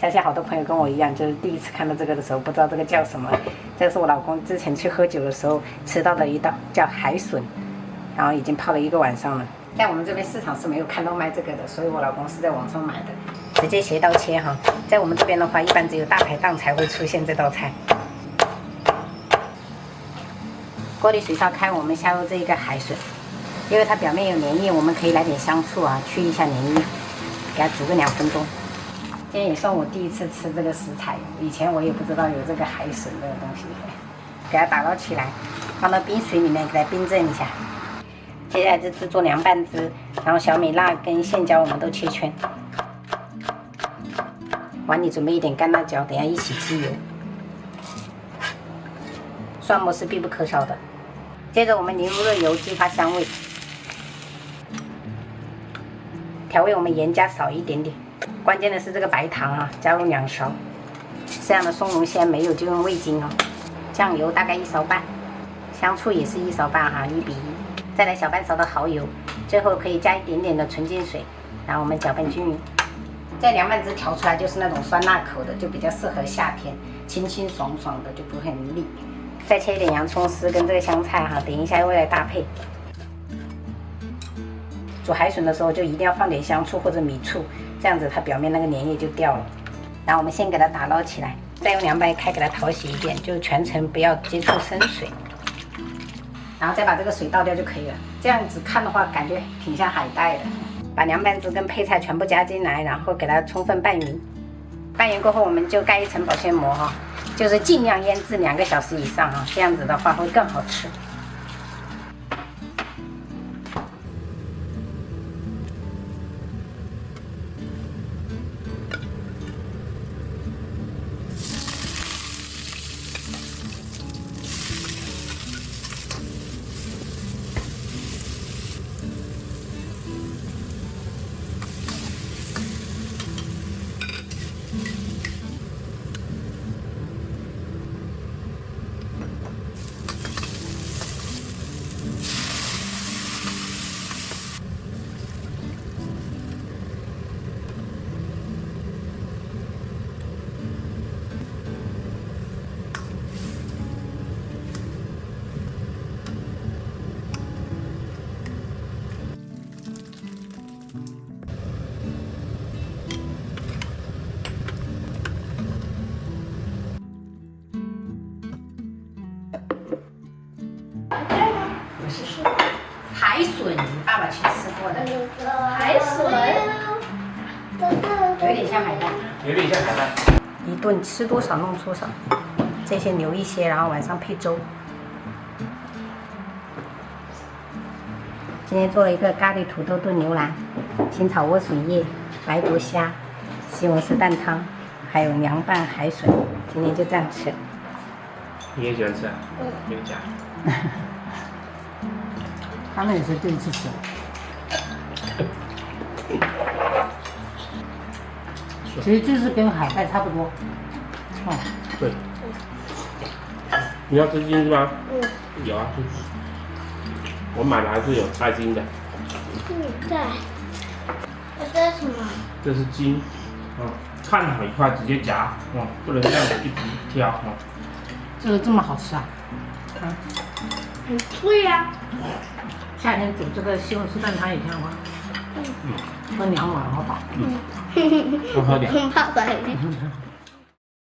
相信好多朋友跟我一样，就是第一次看到这个的时候，不知道这个叫什么。这是我老公之前去喝酒的时候吃到的一道叫海笋，然后已经泡了1个晚上了。在我们这边市场是没有看到卖这个的，所以我老公是在网上买的，直接斜刀切哈。在我们这边的话，一般只有大排档才会出现这道菜。锅里水烧开，我们下入这个海笋，因为它表面有粘液，我们可以来点香醋啊，去一下粘液，给它煮个2分钟。今天也算我第一次吃这个食材，以前我也不知道有这个海笋这个东西。给它打捞起来，放到冰水里面给它冰镇一下。接下来是制作凉拌汁，然后小米辣跟线椒我们都切圈。碗里准备一点干辣椒，等下一起鸡油。蒜末是必不可少的。接着我们淋入热油，激发香味。调味我们盐加少一点点。关键的是这个白糖啊，加入2勺。这样的松茸鲜没有就用味精哦。酱油大概1勺半，香醋也是1勺半哈，1比1。再来小半勺的蚝油，最后可以加一点点的纯净水，然后我们搅拌均匀。这凉拌汁调出来就是那种酸辣口的，就比较适合夏天，清清爽爽的，就不会很腻。再切一点洋葱丝跟这个香菜哈，等一下会来搭配。煮海笋的时候就一定要放点香醋或者米醋，这样子它表面那个粘液就掉了。然后我们先给它打捞起来，再用凉白开给它淘洗一遍，就全程不要接触生水。然后再把这个水倒掉就可以了。这样子看的话，感觉挺像海带的。把凉拌汁跟配菜全部加进来，然后给它充分拌匀。拌匀过后，我们就盖一层保鲜膜哈，就是尽量腌制2个小时以上啊，这样子的话会更好吃。海笋，爸爸去吃过的。海笋，有点像海带。有点像海带。一顿吃多少弄多少，这些留一些，然后晚上配粥。今天做了一个咖喱土豆炖牛腩、清炒莴笋叶、白灼虾、西红柿蛋汤，还有凉拌海笋。今天就这样吃。你也喜欢吃啊？有加。他们也是第一次吃。其实就是跟海带差不多。哦，对。你要吃筋是吗？有啊，我买的还是有带筋的。对。这是什么？这是筋，看好一块直接夹，不能这样子一直挑，这个这么好吃啊？很脆啊。夏天煮这个西红柿蛋汤也挺好喝。喝2碗好饱。多喝点。爸爸。